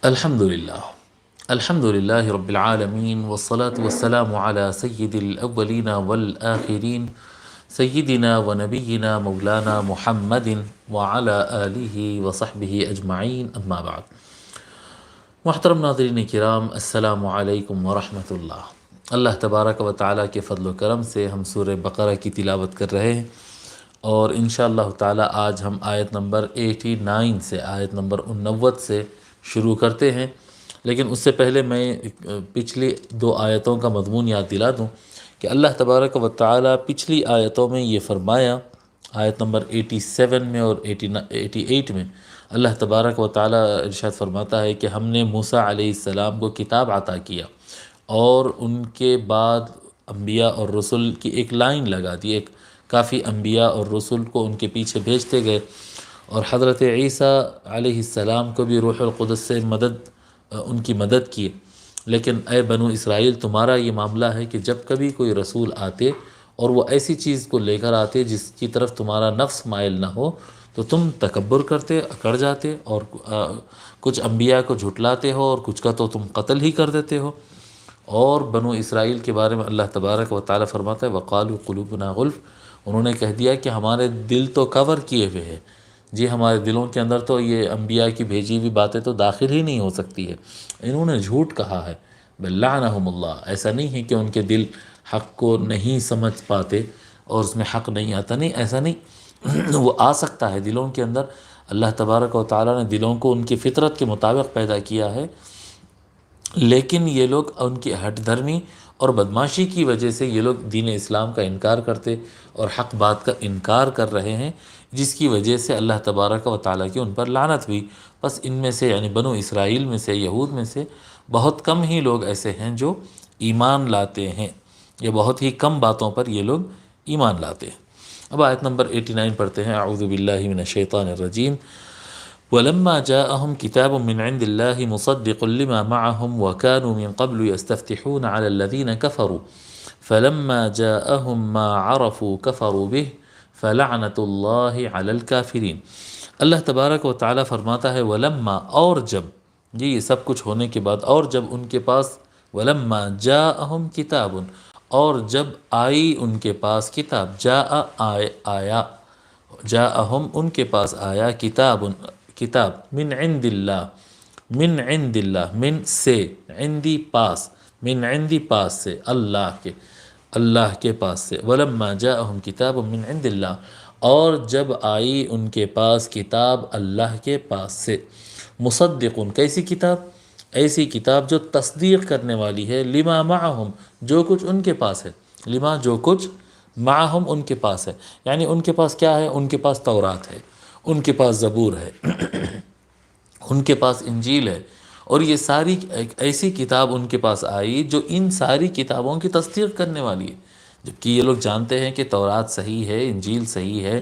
الحمد للہ رب العالمین والصلاة والسلام علی سید الاولین والآخرین سیدنا و نبینا مولانا محمد وعلی آلہ وصحبہ اجمعین اما بعد۔ محترم ناظرین کرام، السلام علیکم ورحمۃ اللہ۔ اللہ تبارک و تعالیٰ کے فضل و کرم سے ہم سورہ بقرہ کی تلاوت کر رہے ہیں، اور انشاءاللہ تعالیٰ آج ہم آیت نمبر 89 سے آیت نمبر 89 سے شروع کرتے ہیں۔ لیکن اس سے پہلے میں پچھلی 2 آیتوں کا مضمون یاد دلا دوں کہ اللہ تبارک و تعالیٰ پچھلی آیتوں میں یہ فرمایا، آیت نمبر 87 میں اور 88 میں اللہ تبارک و تعالیٰ ارشاد فرماتا ہے کہ ہم نے موسیٰ علیہ السلام کو کتاب عطا کیا، اور ان کے بعد انبیاء اور رسل کی ایک لائن لگا دی، ایک کافی انبیاء اور رسل کو ان کے پیچھے بھیجتے گئے، اور حضرت عیسیٰ علیہ السلام کو بھی روح القدس سے ان کی مدد کی۔ لیکن اے بنو اسرائیل، تمہارا یہ معاملہ ہے کہ جب کبھی کوئی رسول آتے اور وہ ایسی چیز کو لے کر آتے جس کی طرف تمہارا نفس مائل نہ ہو، تو تم تکبر کرتے، اکڑ جاتے، اور کچھ انبیاء کو جھٹلاتے ہو، اور کچھ کا تو تم قتل ہی کر دیتے ہو۔ اور بنو اسرائیل کے بارے میں اللہ تبارک و تعالیٰ فرماتا ہے وَقَالُوا قُلُوبُنَا غُلْفٌ، انہوں نے کہہ دیا کہ ہمارے دل تو کور کیے ہوئے ہیں، جی ہمارے دلوں کے اندر تو یہ انبیاء کی بھیجی ہوئی باتیں تو داخل ہی نہیں ہو سکتی ہے، انہوں نے جھوٹ کہا ہے۔ بل لعنہم اللہ، ایسا نہیں ہے کہ ان کے دل حق کو نہیں سمجھ پاتے اور اس میں حق نہیں آتا، نہیں، ایسا نہیں، وہ آ سکتا ہے دلوں کے اندر۔ اللہ تبارک و تعالیٰ نے دلوں کو ان کی فطرت کے مطابق پیدا کیا ہے، لیکن یہ لوگ ان کی ہٹ دھرمی اور بدماشی کی وجہ سے یہ لوگ دین اسلام کا انکار کرتے اور حق بات کا انکار کر رہے ہیں، جس کی وجہ سے اللہ تبارک و تعالیٰ کی ان پر لعنت ہوئی۔ بس ان میں سے یعنی بنو اسرائیل میں سے، یہود میں سے بہت کم ہی لوگ ایسے ہیں جو ایمان لاتے ہیں، یہ بہت ہی کم باتوں پر یہ لوگ ایمان لاتے ہیں۔ اب آیت نمبر 89 پڑھتے ہیں۔ اعوذ باللہ من الشیطان الرجیم۔ وَلَمَّا جَاءَهُمْ كِتَابٌ مِّنْ عِندِ اللَّهِ مُصَدِّقٌ لِّمَا مَعَهُمْ وَكَانُوا مِن قَبْلُ يَسْتَفْتِحُونَ عَلَى الَّذِينَ كَفَرُوا فَلَمَّا جَاءَهُم مَّا عَرَفُوا كَفَرُوا بِهِ فَلَعْنَةُ اللَّهِ عَلَى الْكَافِرِينَ۔ اللہ تبارک و تعالیٰ فرماتا ہے وَلَمَّا، اور جب، جی یہ سب کچھ ہونے کے بعد، اور جب ان کے پاس، وَلَمَّا جَاءَهُمْ كِتَابٌ، اور جب آئی ان کے پاس کتاب، جاء آیا، جاءہم ان کے پاس آیا، کتاب من عند اللہ، من عند اللہ، من سے، عندی پاس، من عندی پاس سے، اللہ کے پاس سے، ولما جاءہم کتاب من عند اللہ، اور جب آئی ان کے پاس کتاب اللہ کے پاس سے، مصدقن، کیسی کتاب؟ ایسی کتاب جو تصدیق کرنے والی ہے، لما معہم، جو کچھ ان کے پاس ہے، لما، جو کچھ، معہم، ان کے پاس ہے، یعنی ان کے پاس کیا ہے؟ ان کے پاس تورات ہے، ان کے پاس زبور ہے، ان کے پاس انجیل ہے، اور یہ ساری ایک ایسی کتاب ان کے پاس آئی جو ان ساری کتابوں کی تصدیق کرنے والی ہے، جبکہ یہ لوگ جانتے ہیں کہ تورات صحیح ہے، انجیل صحیح ہے،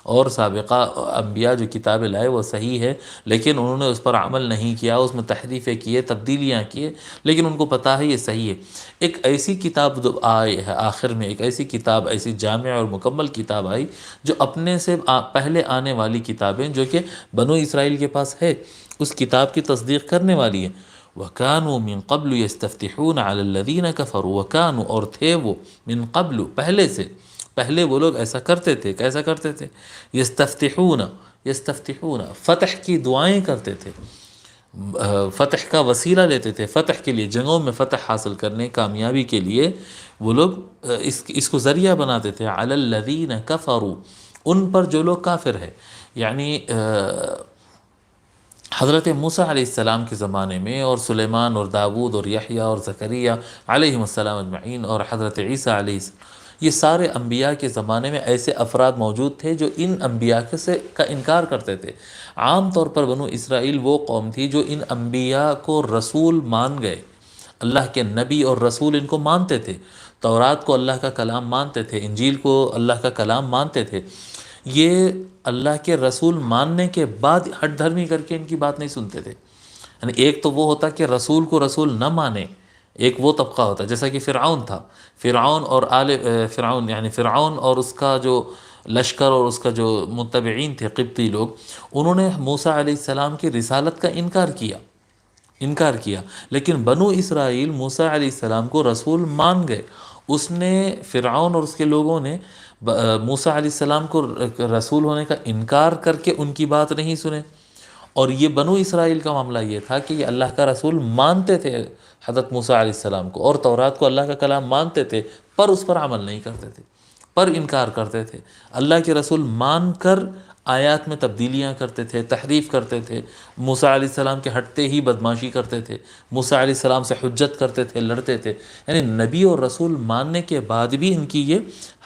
اور سابقہ انبیاء جو کتابیں لائے وہ صحیح ہے، لیکن انہوں نے اس پر عمل نہیں کیا، اس میں تحریفیں کیے، تبدیلیاں کیے، لیکن ان کو پتہ ہے یہ صحیح ہے۔ ایک ایسی کتاب جو آئی ہے آخر میں، ایک ایسی کتاب، ایسی جامع اور مکمل کتاب آئی جو اپنے سے پہلے آنے والی کتابیں جو کہ بنو اسرائیل کے پاس ہے، اس کتاب کی تصدیق کرنے والی ہے۔ وَكَانُوا مِن قَبْلُ يَسْتَفْتِحُونَ عَلَى الَّذِينَ كَفَرُوا، وَكَانُوا، اور تھے وہ، من قبل، پہلے سے، پہلے وہ لوگ ایسا کرتے تھے، کیسا کرتے تھے؟ یستفتحون، یستفتحون، فتح کی دعائیں کرتے تھے، فتح کا وسیلہ لیتے تھے، فتح کے لیے، جنگوں میں فتح حاصل کرنے، کامیابی کے لیے وہ لوگ اس کو ذریعہ بناتے تھے، علی الذین کفروا، ان پر جو لوگ کافر ہے، یعنی حضرت موسیٰ علیہ السلام کے زمانے میں، اور سلیمان اور داود اور یحییٰ اور زکریا علیہ السلام اجمعین، اور حضرت عیسیٰ علیہ السلام، یہ سارے انبیاء کے زمانے میں ایسے افراد موجود تھے جو ان انبیاء کا انکار کرتے تھے۔ عام طور پر بنو اسرائیل وہ قوم تھی جو ان انبیاء کو رسول مان گئے، اللہ کے نبی اور رسول ان کو مانتے تھے، تورات کو اللہ کا کلام مانتے تھے، انجیل کو اللہ کا کلام مانتے تھے۔ یہ اللہ کے رسول ماننے کے بعد ہٹ دھرمی کر کے ان کی بات نہیں سنتے تھے۔ یعنی ایک تو وہ ہوتا کہ رسول کو رسول نہ مانے، ایک وہ طبقہ ہوتا جیسا کہ فرعون تھا، فرعون اور آل فرعون، یعنی فرعون اور اس کا جو لشکر اور اس کا جو متبعین تھے قبطی لوگ، انہوں نے موسیٰ علیہ السلام کی رسالت کا انکار کیا، انکار کیا۔ لیکن بنو اسرائیل موسیٰ علیہ السلام کو رسول مان گئے۔ اس نے فرعون اور اس کے لوگوں نے موسیٰ علیہ السلام کو رسول ہونے کا انکار کر کے ان کی بات نہیں سنے، اور یہ بنو اسرائیل کا معاملہ یہ تھا کہ یہ اللہ کا رسول مانتے تھے حضرت موسیٰ علیہ السلام کو، اور تورات کو اللہ کا کلام مانتے تھے، پر اس پر عمل نہیں کرتے تھے، پر انکار کرتے تھے۔ اللہ کے رسول مان کر آیات میں تبدیلیاں کرتے تھے، تحریف کرتے تھے، موسیٰ علیہ السلام کے ہٹتے ہی بدماشی کرتے تھے، موسیٰ علیہ السلام سے حجت کرتے تھے، لڑتے تھے۔ یعنی نبی اور رسول ماننے کے بعد بھی ان کی یہ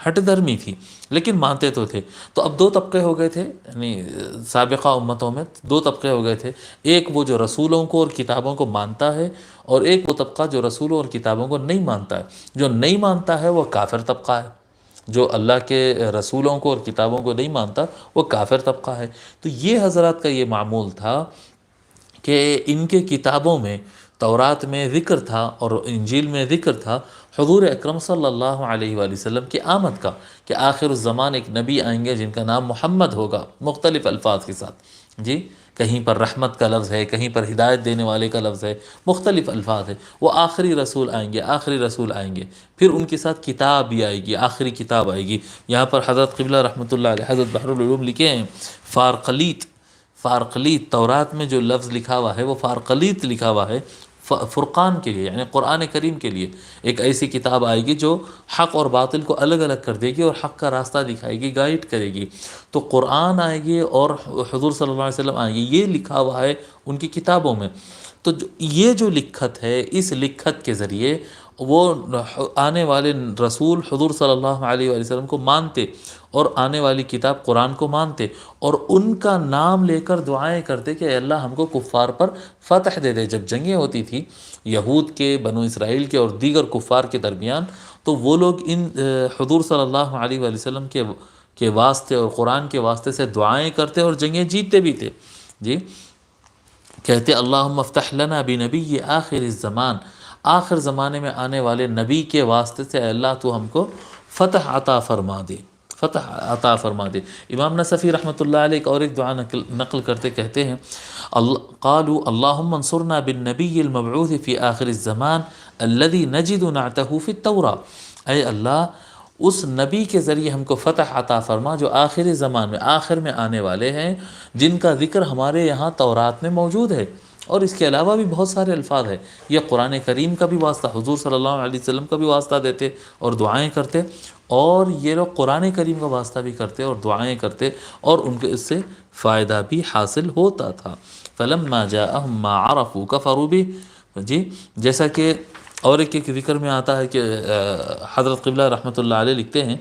ہٹ درمی تھی، لیکن مانتے تو تھے۔ تو اب دو طبقے ہو گئے تھے، یعنی سابقہ امتوں میں دو طبقے ہو گئے تھے، ایک وہ جو رسولوں کو اور کتابوں کو مانتا ہے، اور ایک وہ طبقہ جو رسولوں اور کتابوں کو نہیں مانتا ہے۔ جو نہیں مانتا ہے وہ کافر طبقہ ہے، جو اللہ کے رسولوں کو اور کتابوں کو نہیں مانتا وہ کافر طبقہ ہے۔ تو یہ حضرات کا یہ معمول تھا کہ ان کے کتابوں میں، تورات میں ذکر تھا اور انجیل میں ذکر تھا حضور اکرم صلی اللہ علیہ وآلہ وسلم کی آمد کا، کہ آخر الزمان ایک نبی آئیں گے جن کا نام محمد ہوگا، مختلف الفاظ کے ساتھ جی، کہیں پر رحمت کا لفظ ہے، کہیں پر ہدایت دینے والے کا لفظ ہے، مختلف الفاظ ہے۔ وہ آخری رسول آئیں گے، آخری رسول آئیں گے، پھر ان کے ساتھ کتاب بھی آئے گی، آخری کتاب آئے گی۔ یہاں پر حضرت قبلہ رحمۃ اللہ علیہ، حضرت بحر العلوم لکھے ہیں فارقلیت، فارقلیت تورات میں جو لفظ لکھا ہوا ہے وہ فارقلیت لکھا ہوا ہے فرقان کے لیے، یعنی قرآن کریم کے لیے۔ ایک ایسی کتاب آئے گی جو حق اور باطل کو الگ الگ کر دے گی اور حق کا راستہ دکھائے گی، گائیڈ کرے گی۔ تو قرآن آئے گی اور حضور صلی اللہ علیہ وسلم آئیں گے، یہ لکھا ہوا ہے ان کی کتابوں میں۔ تو یہ جو لکھت ہے، اس لکھت کے ذریعے وہ آنے والے رسول حضور صلی اللہ علیہ وآلہ وسلم کو مانتے، اور آنے والی کتاب قرآن کو مانتے، اور ان کا نام لے کر دعائیں کرتے کہ اے اللہ ہم کو کفار پر فتح دے دے۔ جب جنگیں ہوتی تھی یہود کے، بنو اسرائیل کے اور دیگر کفار کے درمیان، تو وہ لوگ ان حضور صلی اللہ علیہ وآلہ وسلم کے واسطے اور قرآن کے واسطے سے دعائیں کرتے اور جنگیں جیتتے بھی تھے جی۔ کہتے اللہم افتح لنا بنبی آخر الزمان، آخر زمانے میں آنے والے نبی کے واسطے سے اے اللہ تو ہم کو فتح عطا فرما دے، فتح عطا فرما دے۔ امام نصفی رحمۃ اللہ علیہ اور ایک دعا نقل کرتے کہتے ہیں قالوا اللہم انصرنا بالنبی المبعوث فی آخر الزمان الذي نجد نعته فی التوراۃ، اے اللہ اس نبی کے ذریعے ہم کو فتح عطا فرما جو آخری زمان میں، آخر میں آنے والے ہیں، جن کا ذکر ہمارے یہاں تورات میں موجود ہے۔ اور اس کے علاوہ بھی بہت سارے الفاظ ہیں، یہ قرآن کریم کا بھی واسطہ، حضور صلی اللہ علیہ وسلم کا بھی واسطہ دیتے اور دعائیں کرتے، اور یہ لوگ قرآن کریم کا واسطہ بھی کرتے اور دعائیں کرتے، اور ان کے اس سے فائدہ بھی حاصل ہوتا تھا۔ فَلَمَّا جَاءَهُم مَّا عَرَفُوا كَفَرُوا بِهِ، جی جیسا کہ اور ایک ذکر میں آتا ہے کہ حضرت قبلہ رحمۃ اللہ علیہ لکھتے ہیں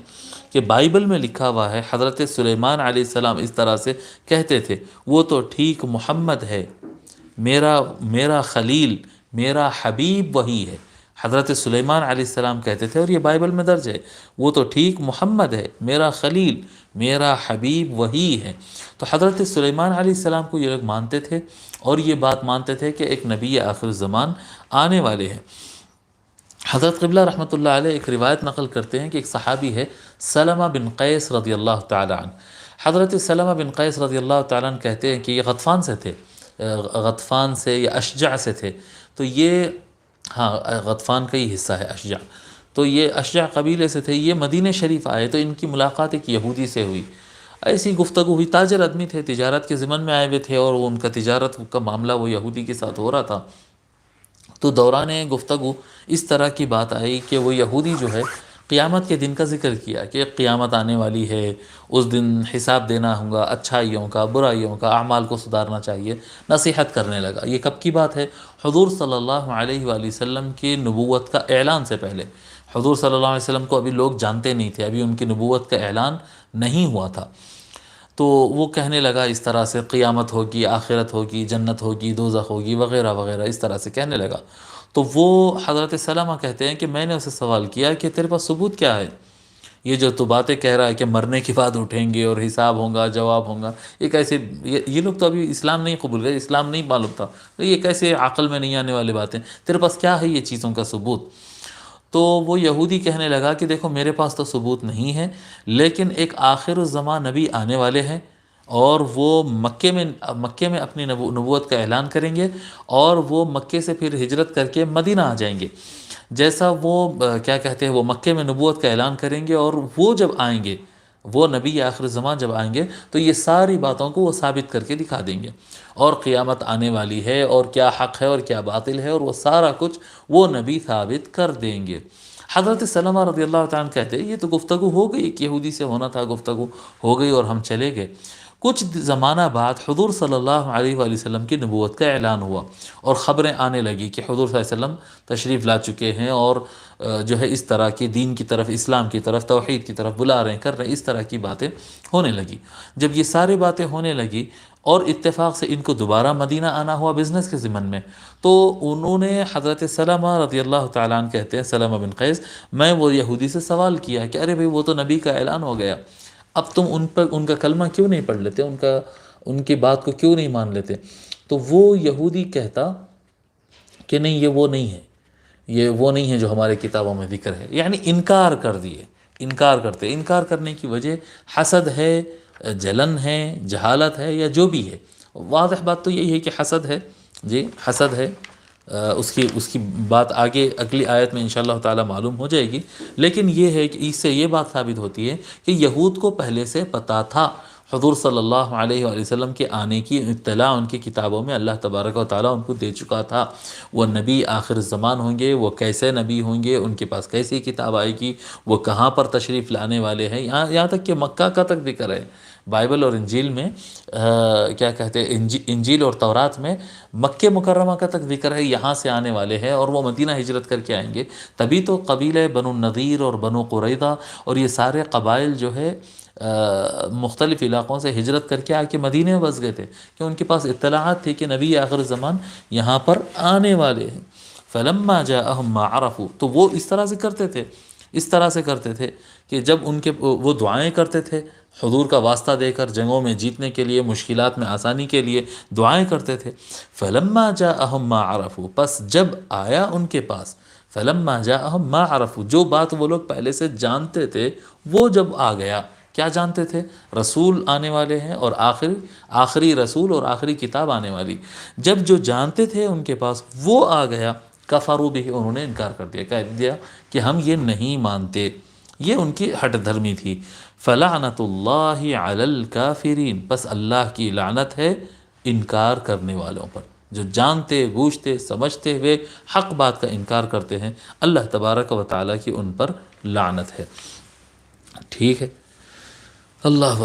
کہ بائبل میں لکھا ہوا ہے حضرت سلیمان علیہ السلام اس طرح سے کہتے تھے، وہ تو ٹھیک محمد ہے، میرا خلیل، میرا حبیب وہی ہے۔ حضرت سلیمان علیہ السلام کہتے تھے، اور یہ بائبل میں درج ہے، وہ تو ٹھیک محمد ہے، میرا خلیل، میرا حبیب وہی ہے۔ تو حضرت سلیمان علیہ السلام کو یہ لوگ مانتے تھے، اور یہ بات مانتے تھے کہ ایک نبی آخر الزمان آنے والے ہیں۔ حضرت قبلہ رحمۃ اللہ علیہ ایک روایت نقل کرتے ہیں کہ ایک صحابی ہے سلمہ بن قیس رضی اللہ تعالیٰ عنہ۔ حضرت سلمہ بن قیس رضی اللہ تعالیٰ عنہ کہتے ہیں کہ یہ غطفان سے تھے، غطفان سے یا اشجع سے تھے۔ تو یہ غطفان کا ہی حصہ ہے اشجع، تو یہ اشجع قبیلے سے تھے۔ یہ مدینہ شریف آئے تو ان کی ملاقات ایک یہودی سے ہوئی، ایسی گفتگو ہوئی۔ تاجر آدمی تھے، تجارت کے ضمن میں آئے ہوئے تھے، اور ان کا تجارت کا معاملہ وہ یہودی کے ساتھ ہو رہا تھا۔ تو دوران گفتگو اس طرح کی بات آئی کہ وہ یہودی جو ہے قیامت کے دن کا ذکر کیا کہ قیامت آنے والی ہے، اس دن حساب دینا ہوگا، اچھائیوں کا، برائیوں کا، اعمال کو سدھارنا چاہیے، نصیحت کرنے لگا۔ یہ کب کی بات ہے؟ حضور صلی اللہ علیہ وآلہ وسلم کی نبوت کا اعلان سے پہلے۔ حضور صلی اللہ علیہ وسلم کو ابھی لوگ جانتے نہیں تھے، ابھی ان کی نبوت کا اعلان نہیں ہوا تھا۔ تو وہ کہنے لگا اس طرح سے قیامت ہوگی، آخرت ہوگی، جنت ہوگی، دوزخ ہوگی، وغیرہ وغیرہ، اس طرح سے کہنے لگا۔ تو وہ حضرت سلمہ کہتے ہیں کہ میں نے اسے سوال کیا کہ تیرے پاس ثبوت کیا ہے؟ یہ جو تو باتیں کہہ رہا ہے کہ مرنے کے بعد اٹھیں گے اور حساب ہوگا، جواب ہوگا، یہ کیسے؟ یہ لوگ تو ابھی اسلام نہیں قبول کرے، اسلام نہیں معلوم تھا، یہ کیسے عقل میں نہیں آنے والی باتیں؟ تیرے پاس کیا ہے یہ چیزوں کا ثبوت؟ تو وہ یہودی کہنے لگا کہ دیکھو میرے پاس تو ثبوت نہیں ہے، لیکن ایک آخر الزمان نبی آنے والے ہیں، اور وہ مکے میں اپنی نبوت کا اعلان کریں گے، اور وہ مکے سے پھر ہجرت کر کے مدینہ آ جائیں گے۔ جیسا وہ کیا کہتے ہیں، وہ مکے میں نبوت کا اعلان کریں گے، اور وہ جب آئیں گے، وہ نبی آخر زمان جب آئیں گے تو یہ ساری باتوں کو وہ ثابت کر کے دکھا دیں گے، اور قیامت آنے والی ہے، اور کیا حق ہے اور کیا باطل ہے، اور وہ سارا کچھ وہ نبی ثابت کر دیں گے۔ حضرت سلمہ رضی اللہ تعالیٰ عنہ کہتے ہیں یہ تو گفتگو ہو گئی، ایک یہودی سے ہونا تھا، گفتگو ہو گئی اور ہم چلے گئے۔ کچھ زمانہ بعد حضور صلی اللہ علیہ وآلہ وسلم کی نبوت کا اعلان ہوا، اور خبریں آنے لگی کہ حضور صلی اللہ علیہ وسلم تشریف لا چکے ہیں، اور جو ہے اس طرح کی دین کی طرف، اسلام کی طرف، توحید کی طرف بلا رہے ہیں، کر رہے ہیں، اس طرح کی باتیں ہونے لگی۔ جب یہ ساری باتیں ہونے لگی اور اتفاق سے ان کو دوبارہ مدینہ آنا ہوا بزنس کے ضمن میں، تو انہوں نے حضرت سلمہ رضی اللہ تعالیٰ عنہ کہتے ہیں، سلمہ بن قیس، میں وہ یہودی سے سوال کیا کہ ارے بھئی وہ تو نبی کا اعلان ہو گیا، اب تم ان کا کلمہ کیوں نہیں پڑھ لیتے، ان کی بات کو کیوں نہیں مان لیتے؟ تو وہ یہودی کہتا کہ نہیں، یہ وہ نہیں ہے، یہ وہ نہیں ہے جو ہمارے کتابوں میں ذکر ہے، یعنی انکار کر دیے، انکار کرتے، انکار کرنے کی وجہ حسد ہے، جلن ہے، جہالت ہے، یا جو بھی ہے۔ واضح بات تو یہی ہے کہ حسد ہے، جی حسد ہے، اس کی بات آگے اگلی آیت میں انشاءاللہ تعالی معلوم ہو جائے گی، لیکن یہ ہے کہ اس سے یہ بات ثابت ہوتی ہے کہ یہود کو پہلے سے پتہ تھا حضور صلی اللہ علیہ وآلہ وسلم کے آنے کی اطلاع ان کی کتابوں میں اللہ تبارک و تعالیٰ ان کو دے چکا تھا۔ وہ نبی آخر زمان ہوں گے، وہ کیسے نبی ہوں گے، ان کے پاس کیسی کتاب آئے گی، وہ کہاں پر تشریف لانے والے ہیں، یہاں تک کہ مکہ کا تک ذکر ہے۔ بائبل اور انجیل میں کیا کہتے ہیں، انجیل اور تورات میں مکہ مکرمہ کا تک ذکر ہے، یہاں سے آنے والے ہیں اور وہ مدینہ ہجرت کر کے آئیں گے۔ تبھی تو قبیلہ بنو النضیر اور بنو قریظہ اور یہ سارے قبائل جو ہے مختلف علاقوں سے ہجرت کر کے آ کے مدینے میں بس گئے تھے، کہ ان کے پاس اطلاعات تھی کہ نبی آخر زمان یہاں پر آنے والے ہیں۔ فلما جاءہم ما عرفوا، تو وہ اس طرح سے کرتے تھے، اس طرح سے کرتے تھے کہ جب ان کے وہ دعائیں کرتے تھے حضور کا واسطہ دے کر، جنگوں میں جیتنے کے لیے، مشکلات میں آسانی کے لیے دعائیں کرتے تھے۔ فلما جاءہم ما عرفوا، پس جب آیا ان کے پاس، فلما جاءہم ما عرفوا، جو بات وہ لوگ پہلے سے جانتے تھے وہ جب آ گیا۔ کیا جانتے تھے؟ رسول آنے والے ہیں، اور آخری رسول اور آخری کتاب آنے والی۔ جب جو جانتے تھے ان کے پاس وہ آ گیا، کفروا بہ، انہوں نے انکار کر دیا، کہہ دیا کہ ہم یہ نہیں مانتے۔ یہ ان کی ہٹ دھرمی تھی۔ فلعنت اللہ علی الکافرین، پس اللہ کی لعنت ہے انکار کرنے والوں پر، جو جانتے بوجھتے سمجھتے ہوئے حق بات کا انکار کرتے ہیں، اللہ تبارک و تعالیٰ کی ان پر لعنت ہے۔ ٹھیک ہے، اللہ